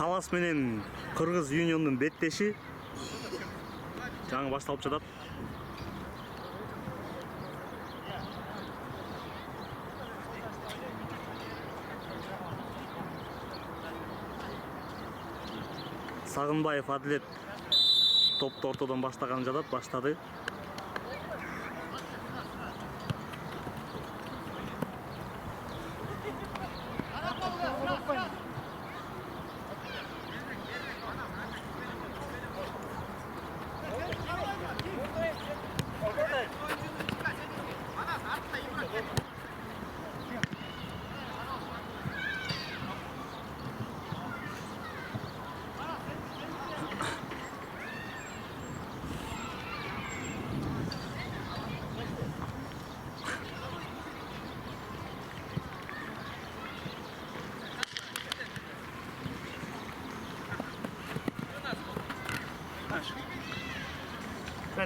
Талас менен Кыргыз Юниондун беттеши жаңы башталып жатат. Сагынбаев Адилет топты ортодон баштаган жатат, баштады.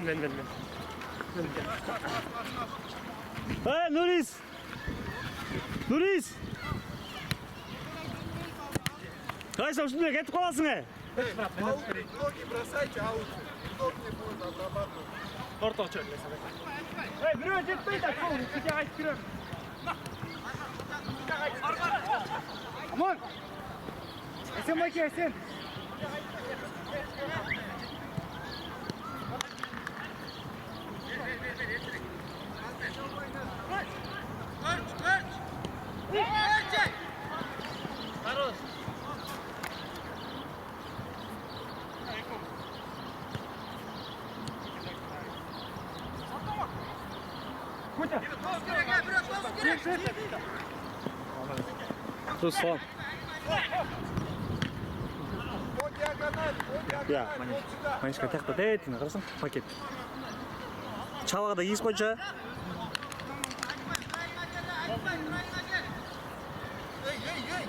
Ben. Hey Nuris! Nuris! Кайсы ушундай кетип каласың э? Ноги бросайте, а лучше. Ног не будет обрабатывать. Ортого чөп. Эй, бирөө жетпей да, сол бизге кайтып кирем. Амон. Эсен байке, эсен. Хорош. Кутя. Руслан. По диагонали, Я, вот сюда. Манишка тияқта дәйтін, қарасың, пакет. Чалаға да ес қойшы. Эй.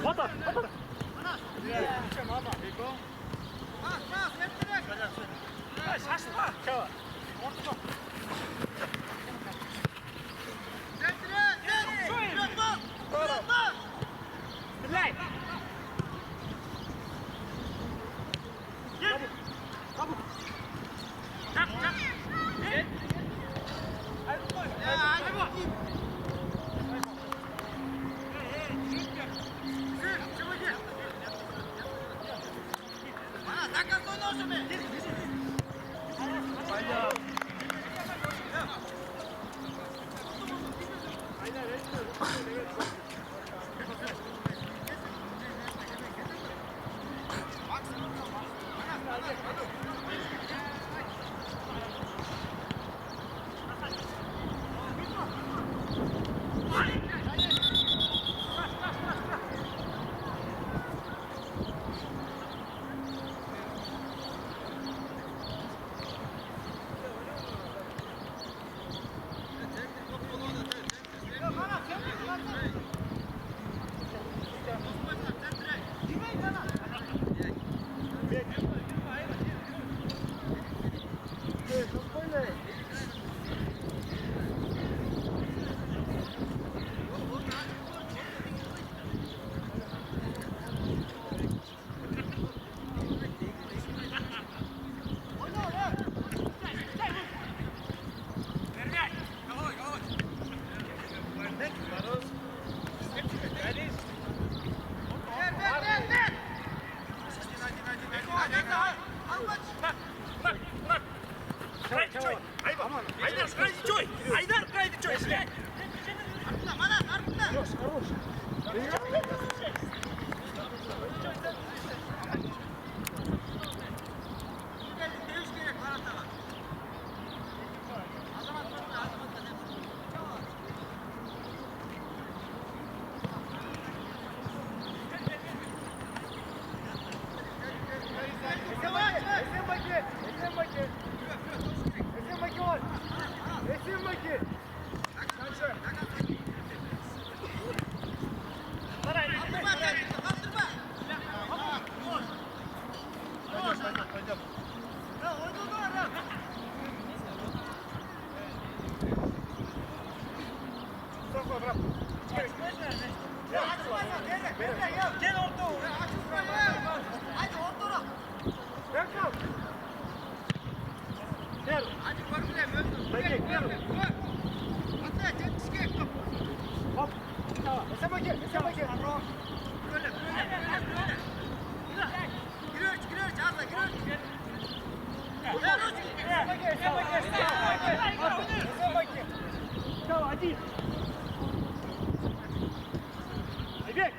Батат! Стреляй! Хорош. koy, bırak. Gel orta. Hadi ortada. Gel kal. Gel. Hadi var bile möldür. Gel. Hatta çek. Hop. Tamam. Sen bakayım. Böyle. Giriyor Çağatay giriyor. Tamam hadi. Aybek.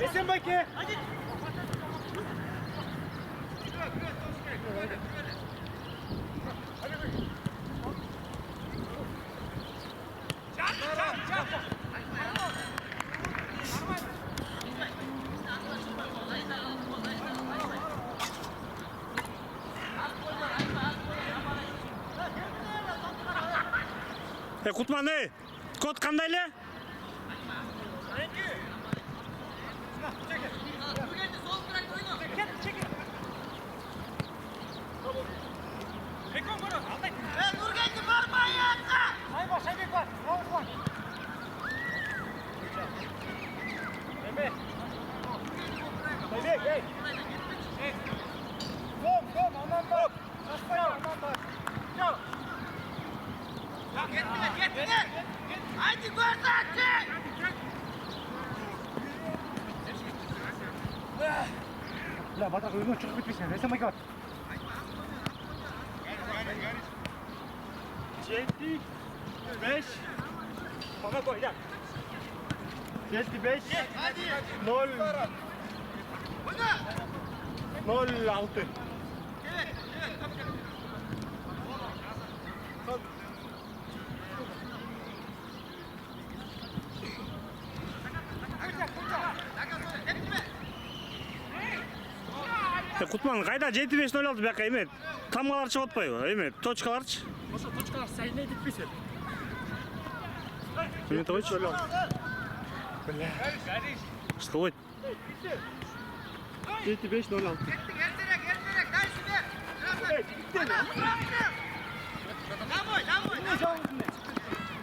Resim bakayım. Kutman ne? Kod qanday le? Nurgenci var mı ayağınıza? Hayır bak, Aybek var. Yavuz var. Mehmet. Aybek, hey. Kom, aman bak. Kaçmayın, aman bak. Gel. Gittiler. Haydi görsün. La batak uygun çıkıp bitmiş. Resim bakayım. Жети, beş. Bana koy gel. 75 0 06. Кутман кайда 75-06 бияка эме тамгалар чыгып атпайбы? Эме точкаларчы? Ошо точкалар сайына кетпесе. Эме койчу. Что будет? 75 06.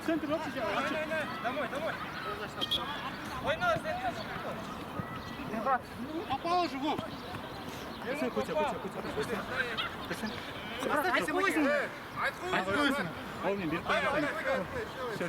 Центр вообще. Домой. Попал же, Вов. Куча. Айткойсун. Ал мен берип коюйм. Всё.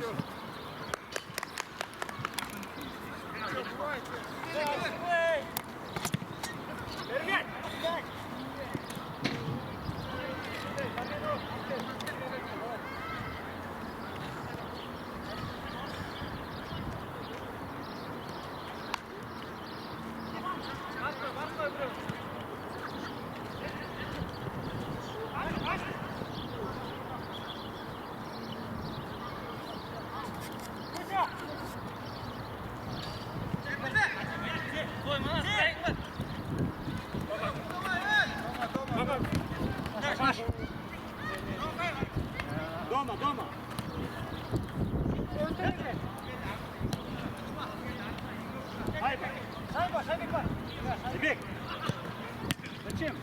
Дома. Шайбек бар. Бек. Зачем?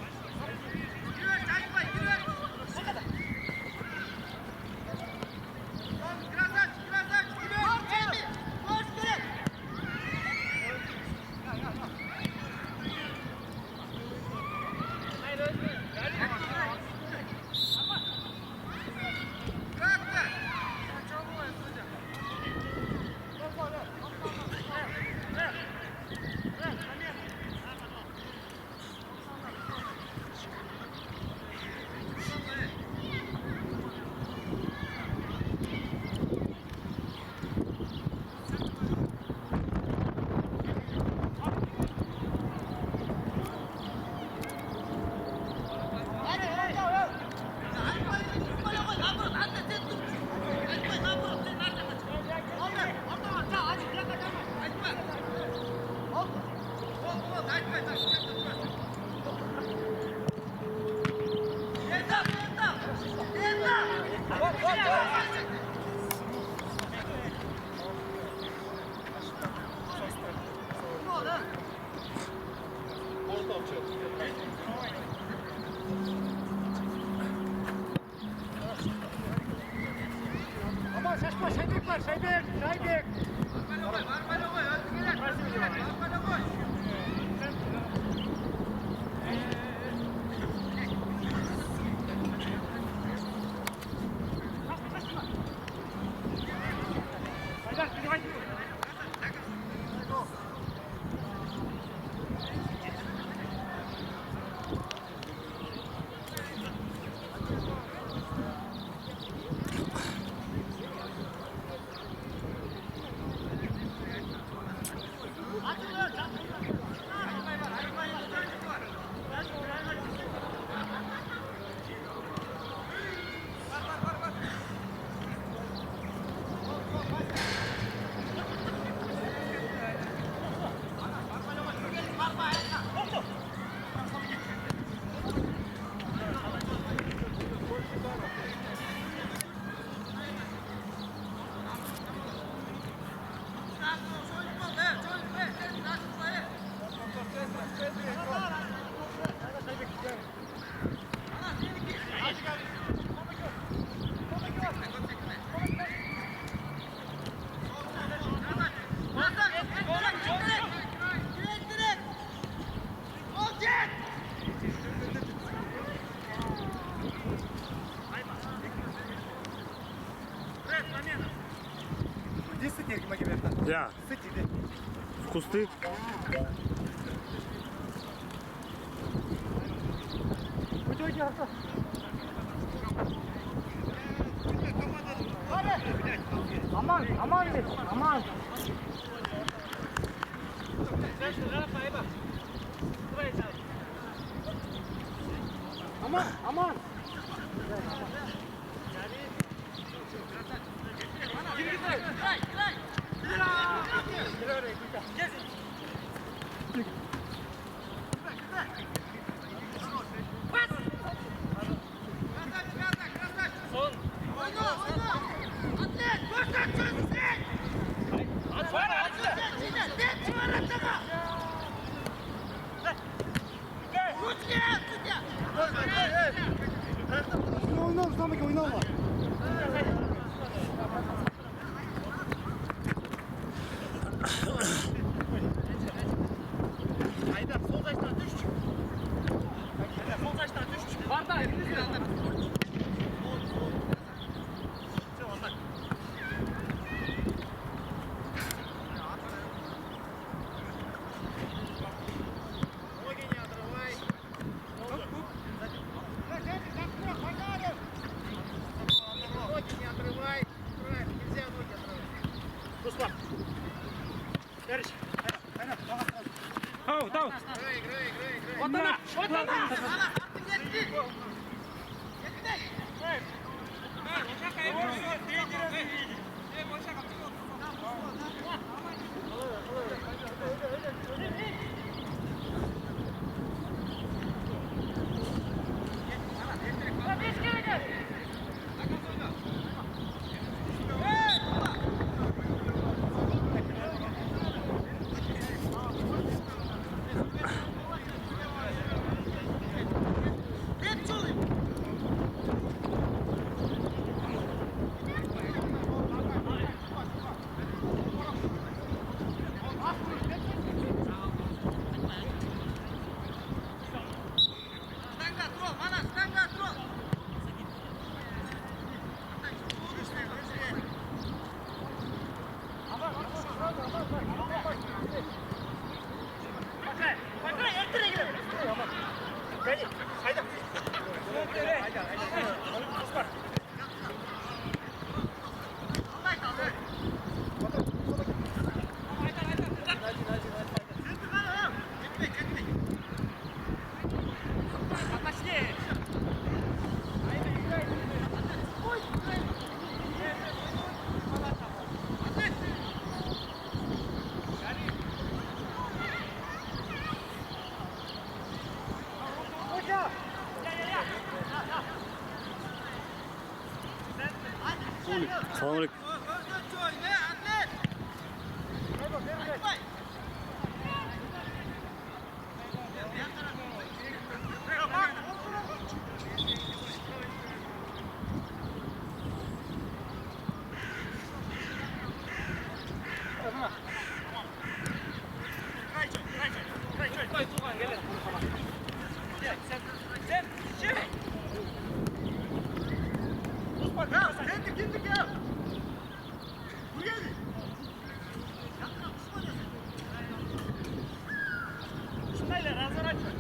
Aman şaşma, Şaybek var, Şaybek. Где сытник, Магомед? Я. Сытник. В кусты. Уйди, Aman, aman dedim, aman. Aman, aman. Oynama, Samet oynama. Haydar sol taştan düş. Haydar sol taştan düş. Var da eliniz bir anda. Selamünaleyküm.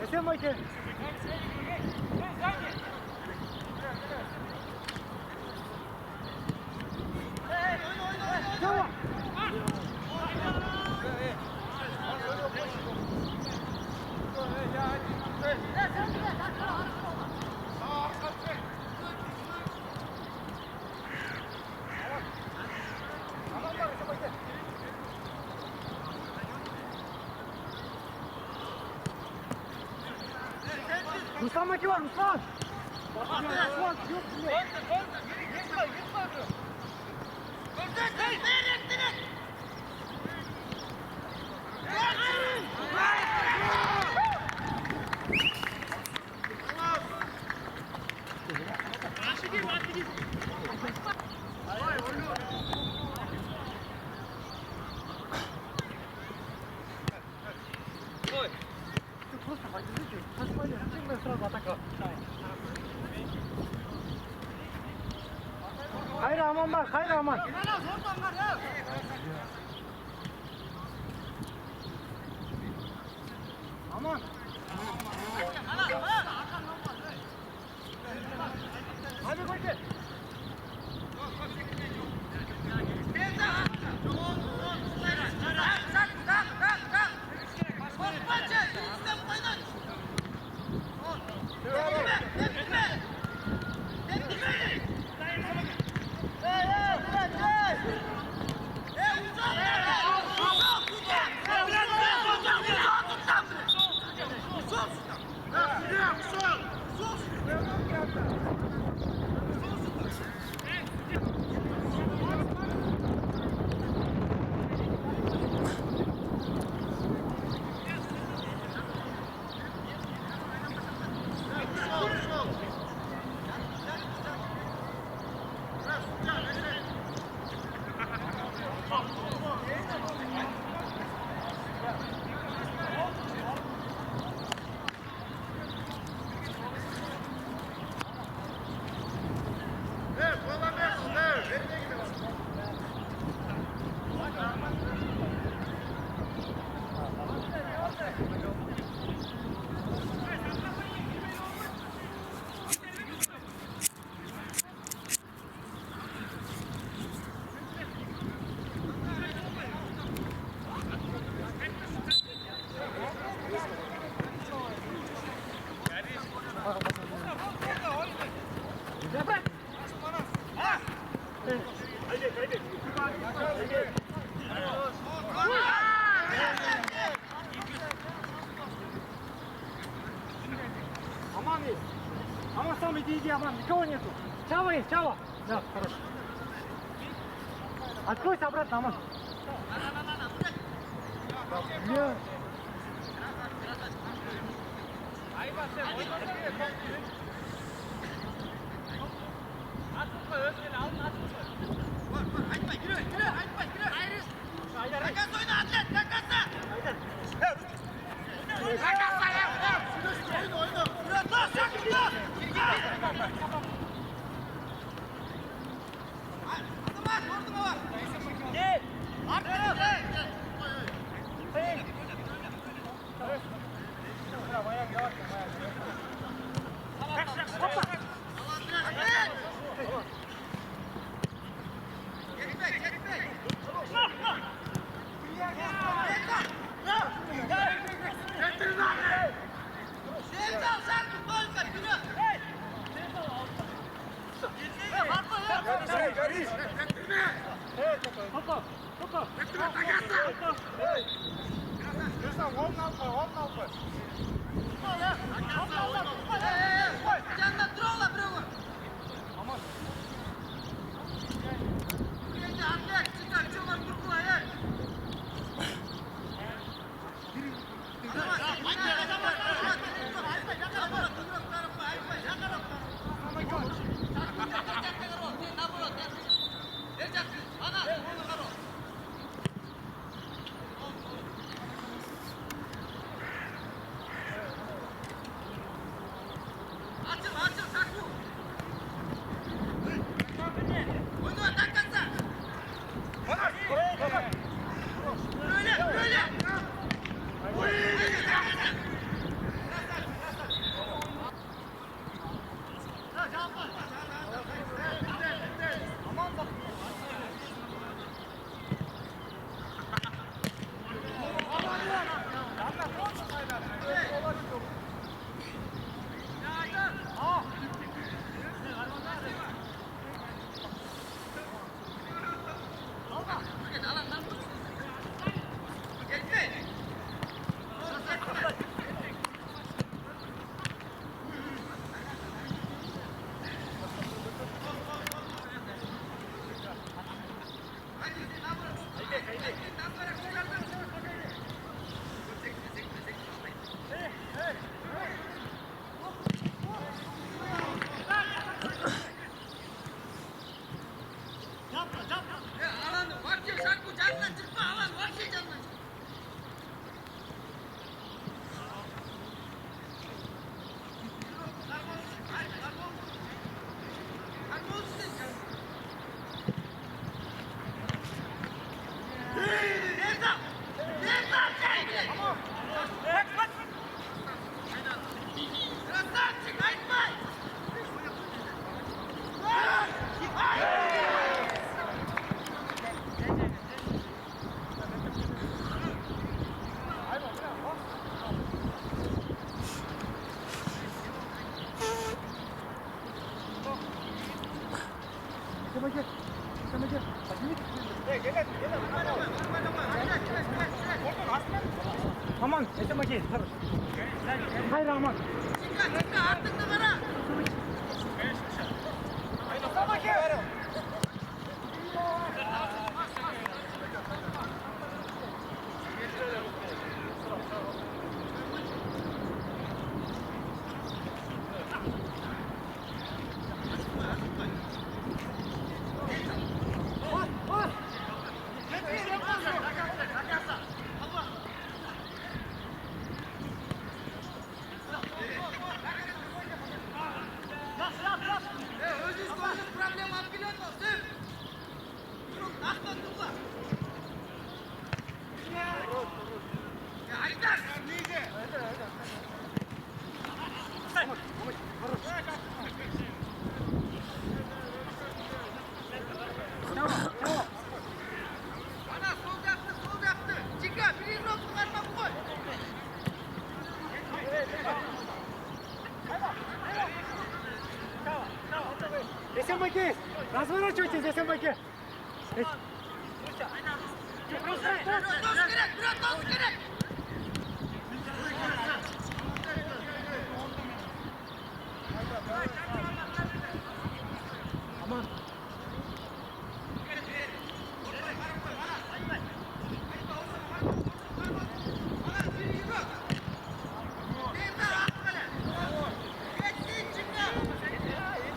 Esen Bayken. Tamam. Ruslan maçı var, Ruslan! Ruslan, yok bile! Ставим сразу атака. Hayır aman bak, hayır aman. Aman. Hadi koşun. Аман есть. Аман сам иди, Аман, никого нету. Чава есть, Чава. Да, хорошо. Откройся обратно, Аман. Нет. Aman, Esen Baki. Hayır aman. Артыңды қара. Esen Baki. Өзіңіз проблема алып келеді ғой, сіз. Ақтан тұрла. Айдар! Ана, сол жақты. Чика, перегровку қармап қой. Esen Baki. Разворачивайтесь, Esen Baki. Дос керек, брат, дос керек. Aman.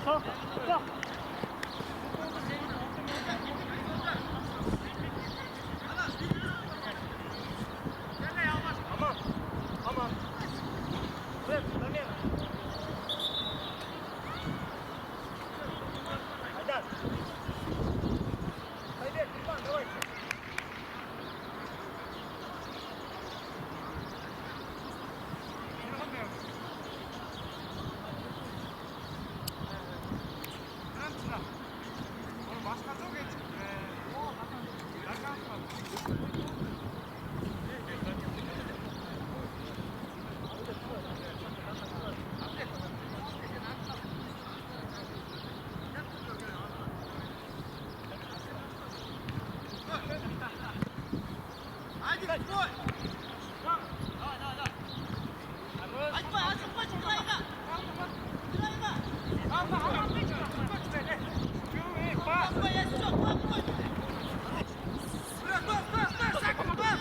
Sok, sok. Aman, aman. Dur, dönüyor. Haydar. Haydar, Irfan, давай. Hadi, sтой. Açma, çıklayma. Папа, я все, папа. Стой, sakın, bak.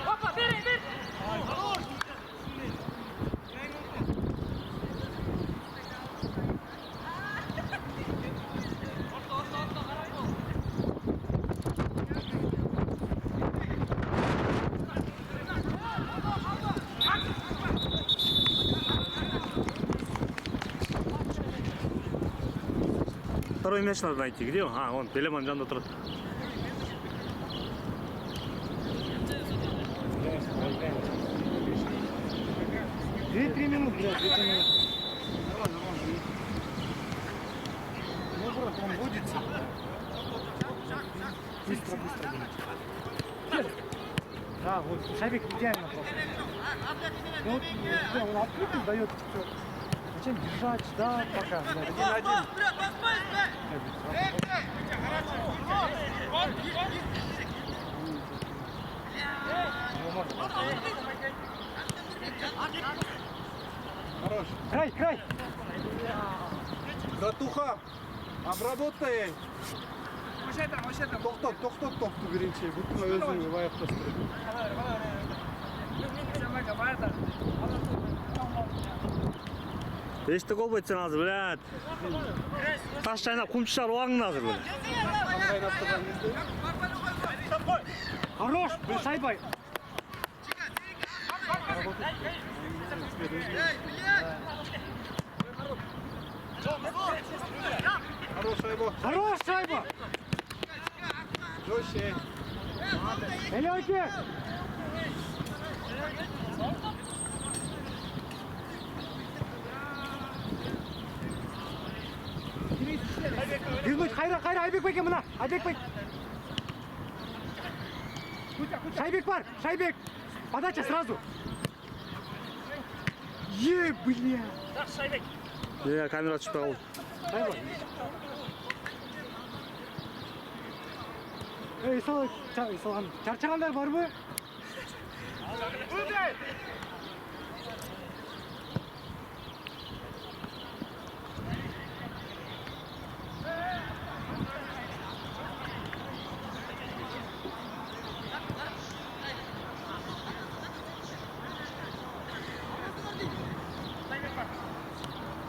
Hoppa, bir. Второй мяч надо найти. Где он? А, он, Белеман жанында тұрады. Две-три минуты, блядь, 2-3 минуты. Ну, брат, он водится. Быстро будет. Да, вот Шабик идеально просто. Ну, вот, да, он открытый дает все. Зачем держать, ждать пока, блядь. Хорош. Край! Братуха, обработай. Тоқтат топты бірінші. Бұтына өзің лайықты Ешті қол бөйтсен азыр, блядь. Таш жайнап, құм шығар оғаңын азыр, блядь. Хорош, бір шайбай. Хорош шайба. Жестче. Элеке. Вернуть, Хайра, Айбек беке мына, Айбек бек. Шайбек бар, Шайбек. Подача сразу. Бля. Камера түшпей қалды. Hayır. Sol çarçağanlar var mı?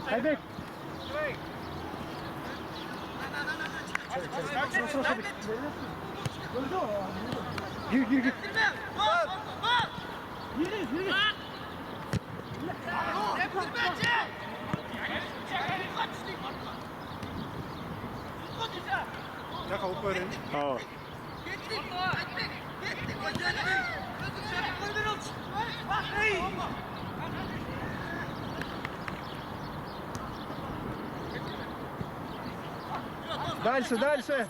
Kaybek. Gir. Yürü. Jaka uporen. Aa. Дальше.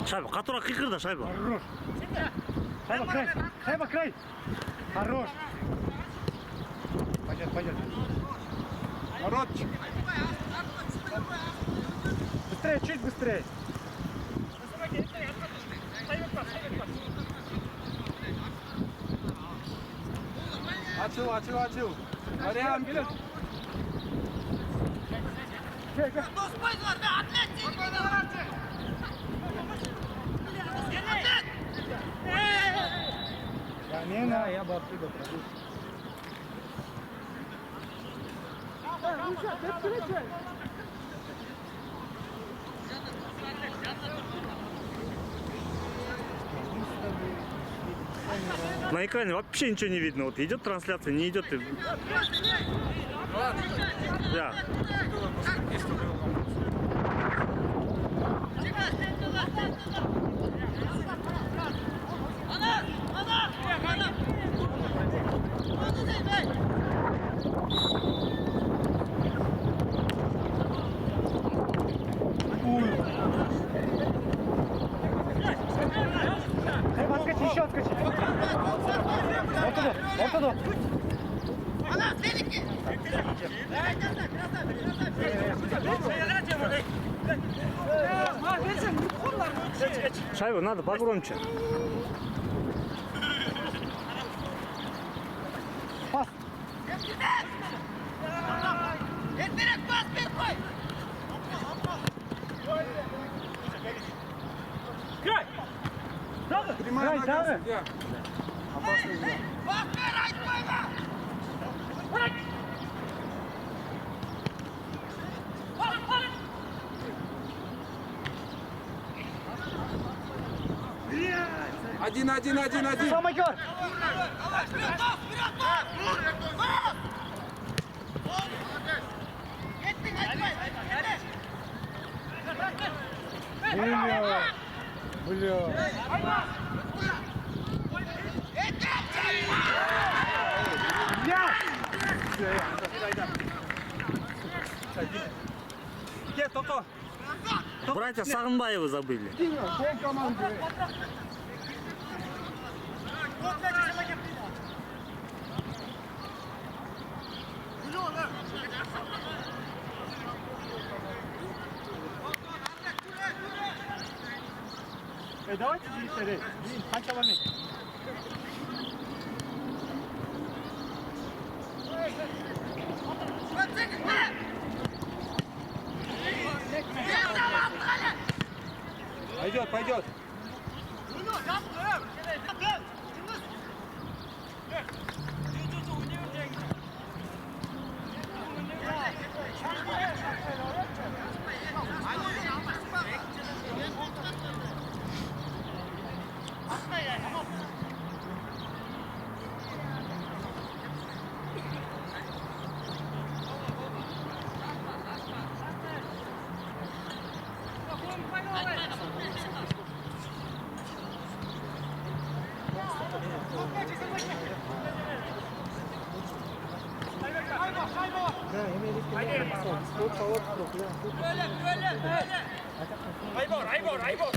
Шайба, которая кикырда шайба. Хорош. Шайба край. Хорош. Пойдет. Воротчик. Быстрее, чуть быстрее. Açıl. Arayağım gelin. Gel. Ya niye ne ya baktı da. На экране вообще ничего не видно. Вот идет трансляция, не идет. Да. Еще отскочи. Ортада. Шайбу надо погромче. Пас. Прямая Край, нога, давай. судья. Опасный удар. Один. Самогер. Бля. Где, Токо? Братья Сагынбаевы забыли. Всем команды. Давайте быстрее. Хотя бы Пойдет. Айбор.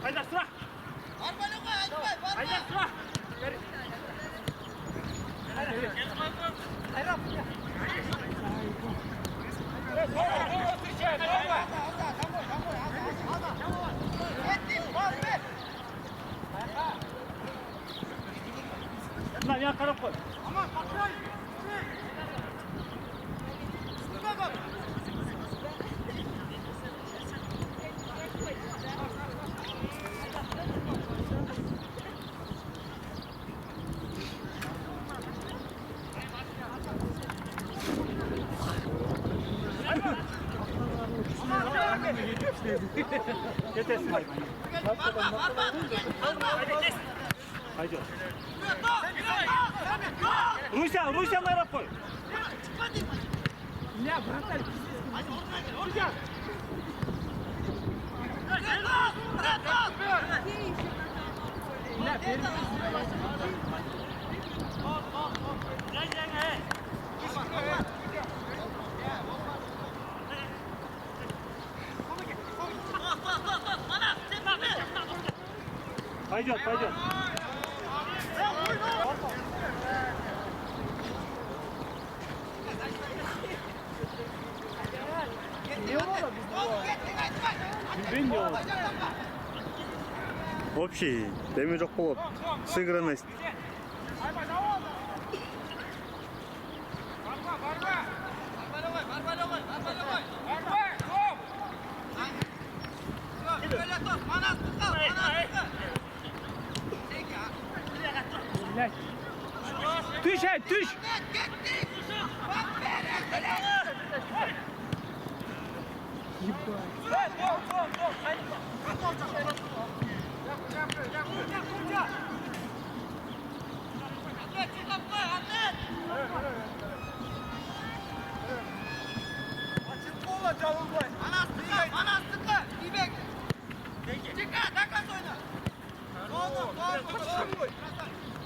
Haydar sıra. Haydar sıra. Lan ya karap koy. Yetersin hayvan. Haydi. Rusya karap koy. Ne bıraklar? Haydi, haydi. Общий, демі жоқ болады. Сыгранность. Düş hey, düş.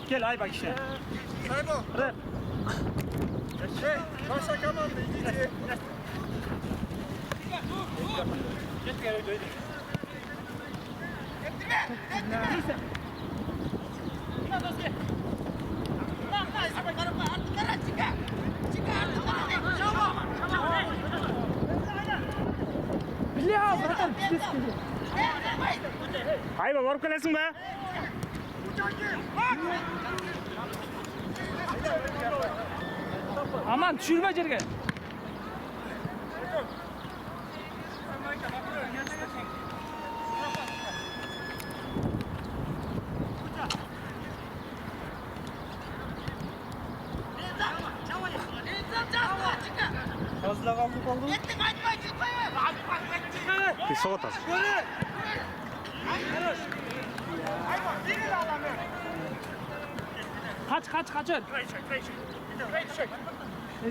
Gel ay bak işte. Сайбо, Rep. ваша команда, идите. Бля, братан, пиздец тебе. Айба, барып келесің бе? Aman düşürme жерге. Fazla kaldı kaldı. Bir sol atasın. Kaç kaçın.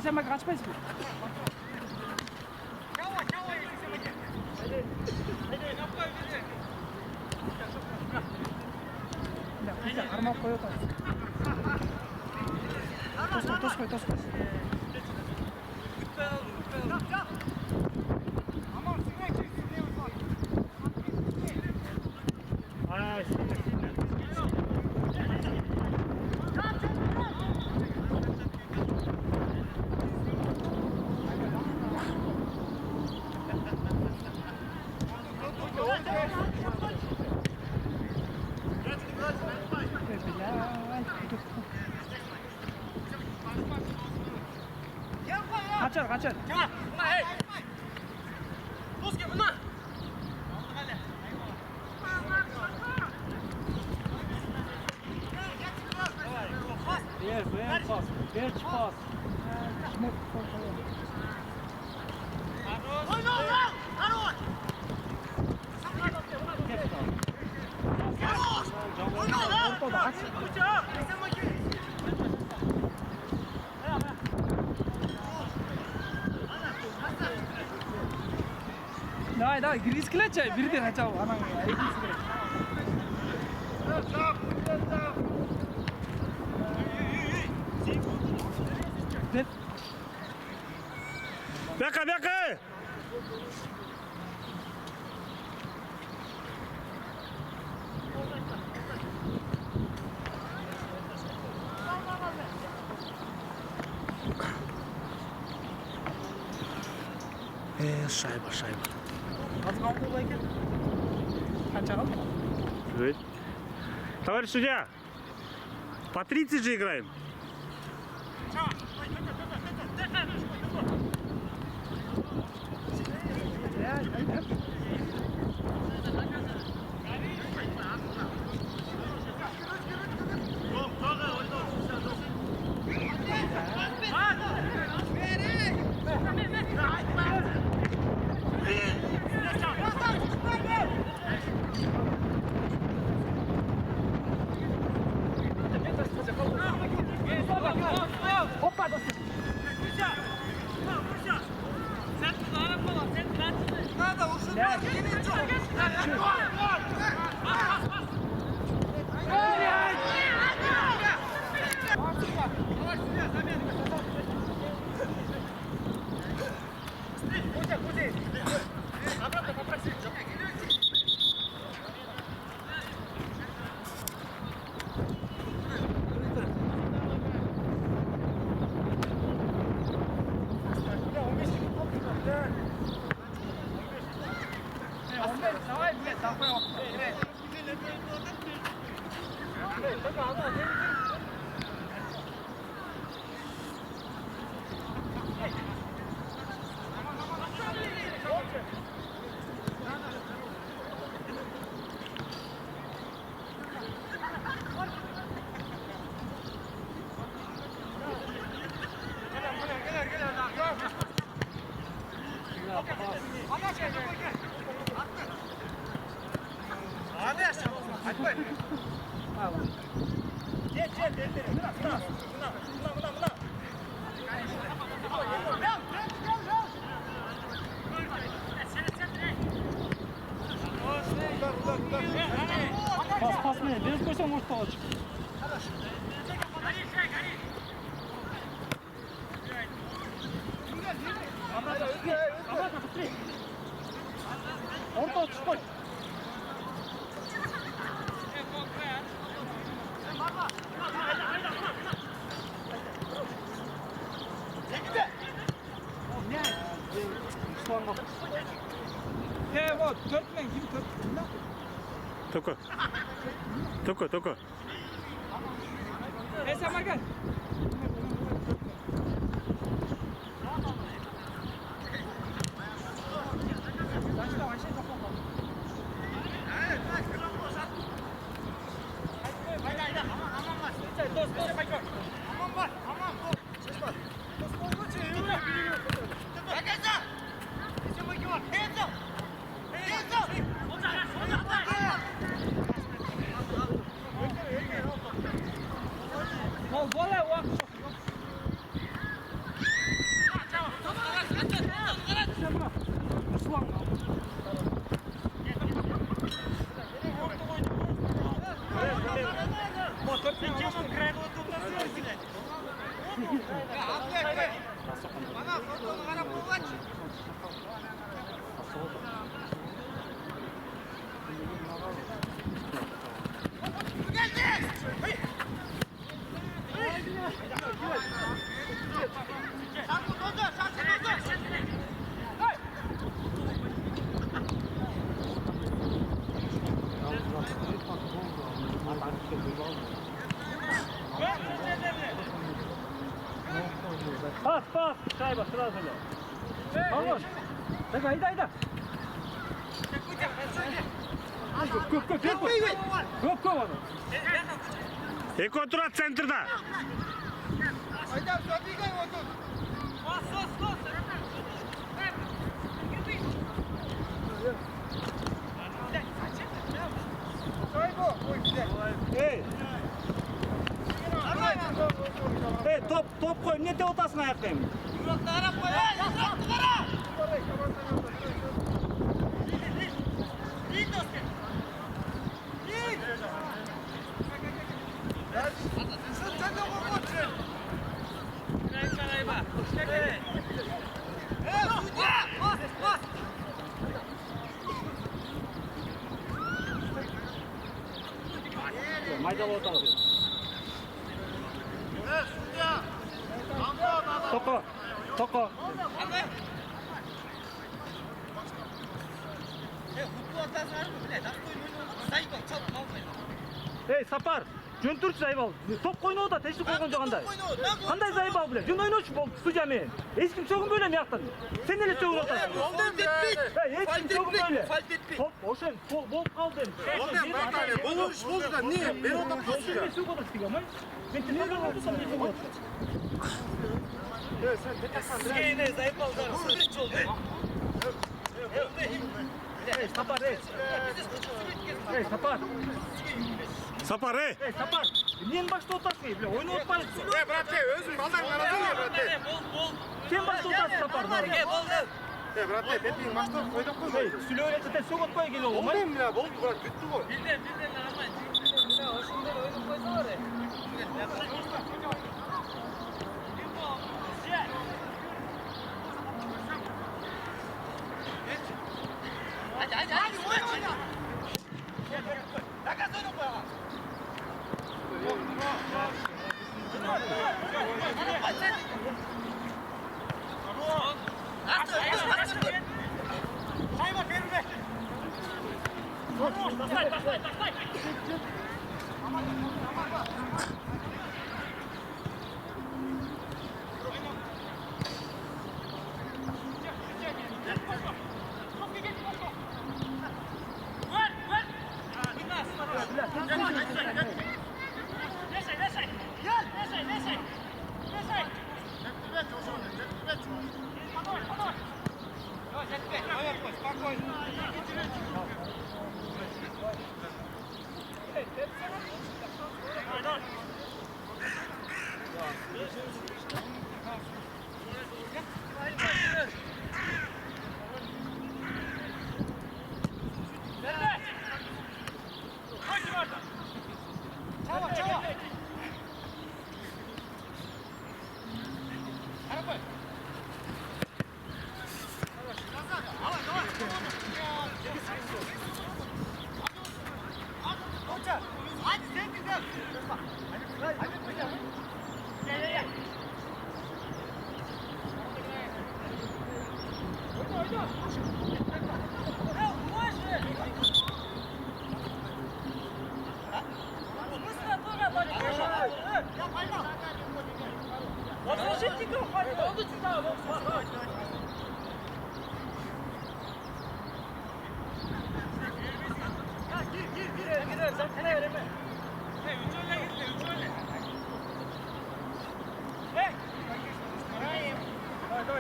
Sen bak kaçmayız mı? Ya karma koy otur. Toz koy. Kaçır. Ver pas. Давай, рискілечі, бірден açalım. Анан екіншісі керек. Деп. Бяка! Шайба. Аз қалды бұл екен. Қанша қалды? Товарищ судья, по 30 же играем. Опа, доступ. Надо ушибать. Давай, блядь, давай. Пас не, без коса может получить. Обратно, быстрее. Орта түспой. Вот, 4 мен, kim 4? Только. Сама гel. Пас, шайба сразу же. Хорош. Давай, айда. Көп оны. Эко тұра центрда. Айда, забегай вот тут. Топ қой, не те отасын аяқтаймын. Майдалап отабыз. Тоқо. Ей, Сапар, жөн тұршы Зайбал. Топ қойнау да тешік қойған жоғандай. Қандай Зайбал біле? Жөн ойнаушы болды студия мен. Ешкім сөгін бөле мияқтан. Сен еле сөгін отасың. Ешкім сөгін бөле. Топ, ошен, болып қалды. Бұл іш болды да, не? Бер отам қосшы. Мен сөгін отасың деген, май? Мен тілмен болсам не сөгін отасың? Сізге Зайбалдар сүрет жолды. Ей, Сапар, ей. Ей, Сапар. Сапар, ей. Ей, Сапар. Мен башта отасың, ей, ойны отпайсың. Брате, өзің балдар қарадың, брате. Сен башта отасың, Сапар. Брате, бетің маштар қойдық қой. Ей, сүлі өретті, сөк отпай келі ол, май? Болдым, болды, брат, бүтті ғой. Билден арамай. Ошондой ойнап койсоңор. Hadi.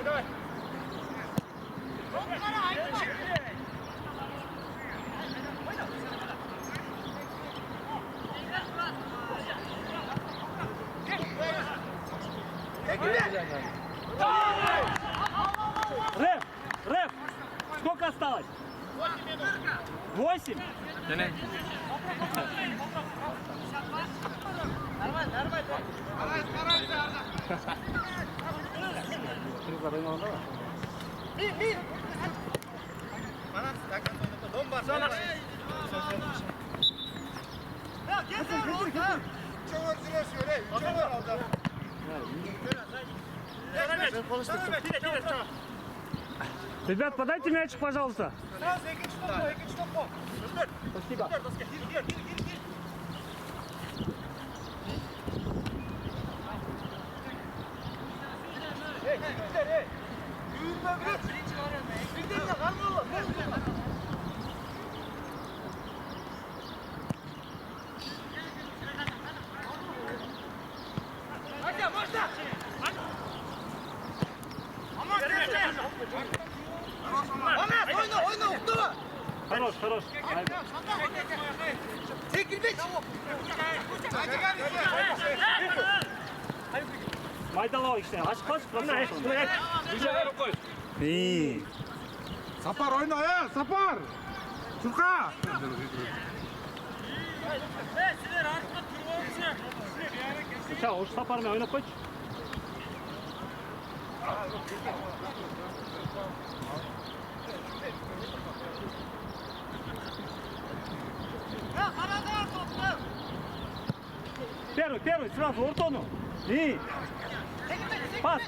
Давай. Рэп. Сколько осталось? 8. Нормально. Ребят, подайте мячик, пожалуйста. Спасибо. Хорош. Майдалау işte. Açık. İyi. Сапар, ойна, Сапар! Шурка! Силер артқа тұрып алыңыздар. Сейчас, уж Сапармен ойнап қойшы. Первый, сразу, ортону. И. Пас.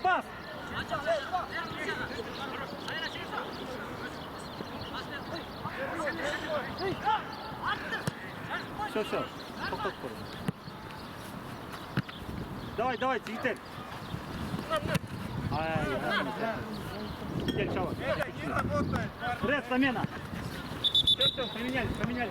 Все. Тоқтат қой. Давай, жігіттер. Кел, чавак. Не работает. Пресс, замена. Все, поменяли.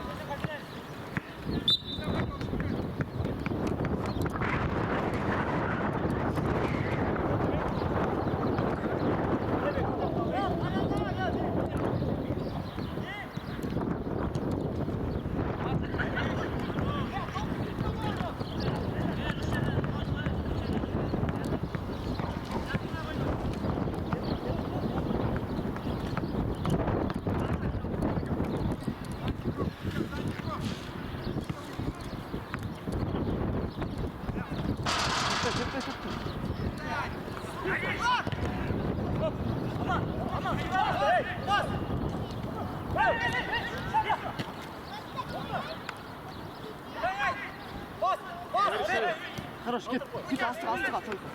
Хорош, git астыға только.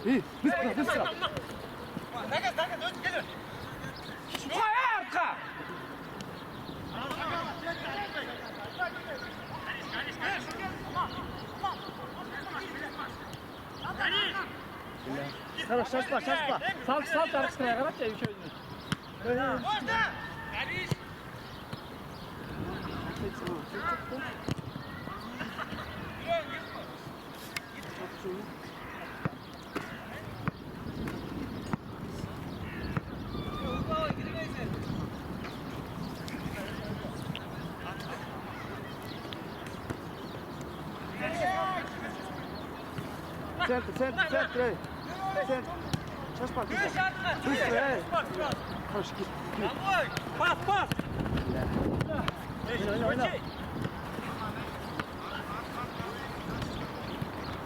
Ей, быстро. Хорош, шашпа. Сал жарышқырай қарапшы, үшеуіне. Центр, ей. Центр. Шашпа, быстро, ей. Хорош, git. Пас. Oyna.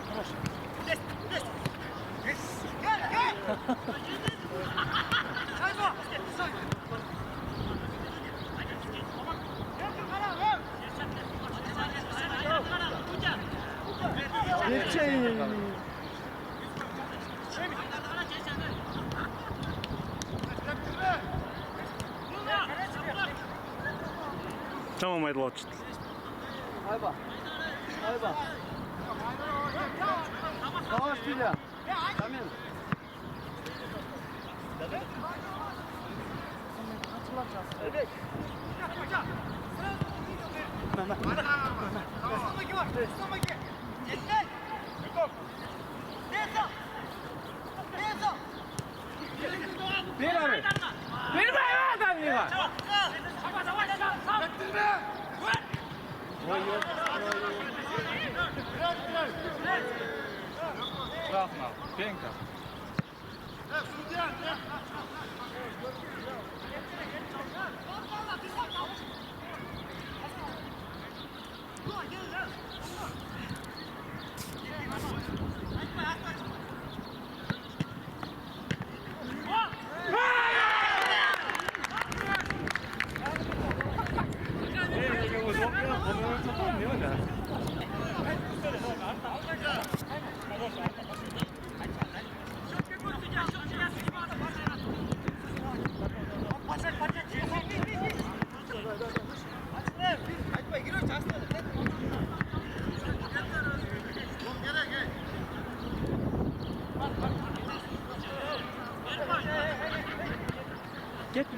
Хорош. Geçey. Tamam aydı loçt. Ayba. Savaş Bilya. Tamam. Evet.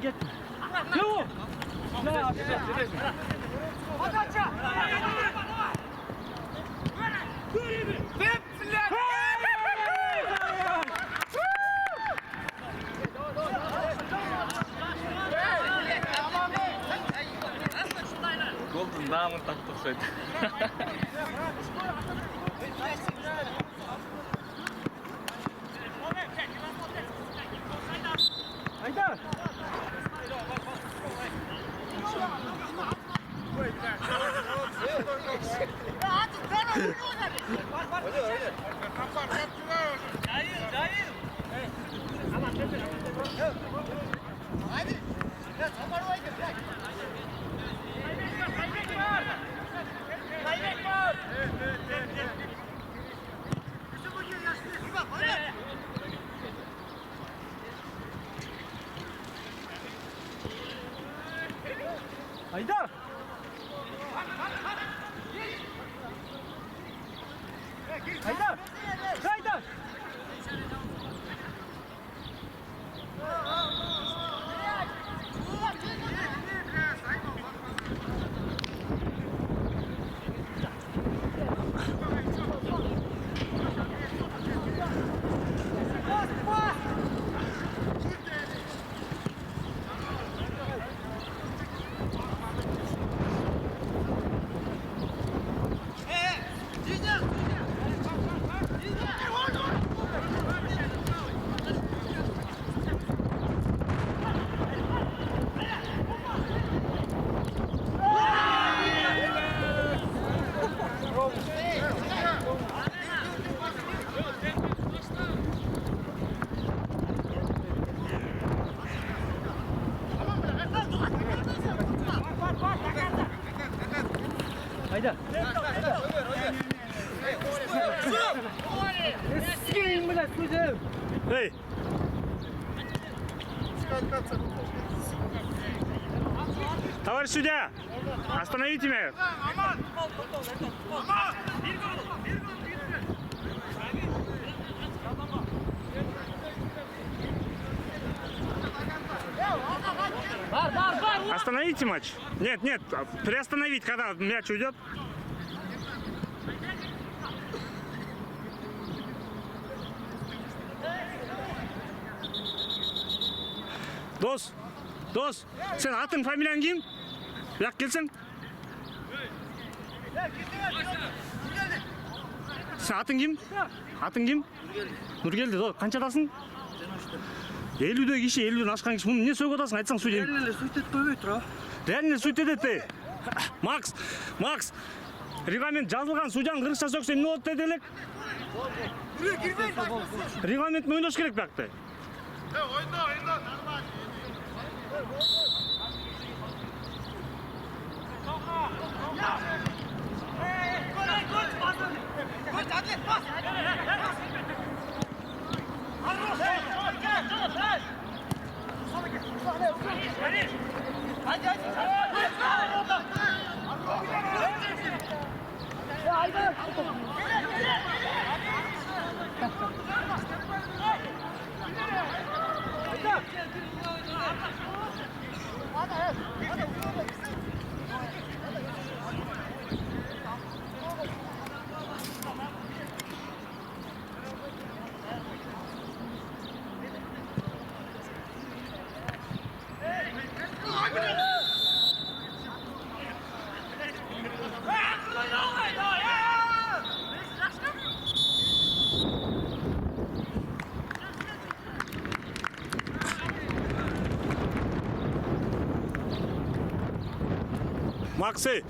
Gitme. Yok. Golden namın taktık söyledi. Haydi. Haydar. Haydar. Haydar. Haydar. Скинь, блядь, судья. Эй. Товарищ судья, остановите меня. Остановите матч. Нет, нет, приостановить, когда мяч уйдет. Дос, сен атын фамилияң кім? Яқ келсең. Сен атын кім? Атын кім? Нұргелді, қаншадасың? 50-де киши, 50-ден ашқан киши. Мұны не сөйіп отасың, айтсаң сөйлеймін. Реально сөйтет көбей тұра. Реально сөйтет етті. Макс, регламент жазылған, судьяның қырықша сөксе, не болды деделік? Регламент мойындаш керек бәкті. Ойна. Максы,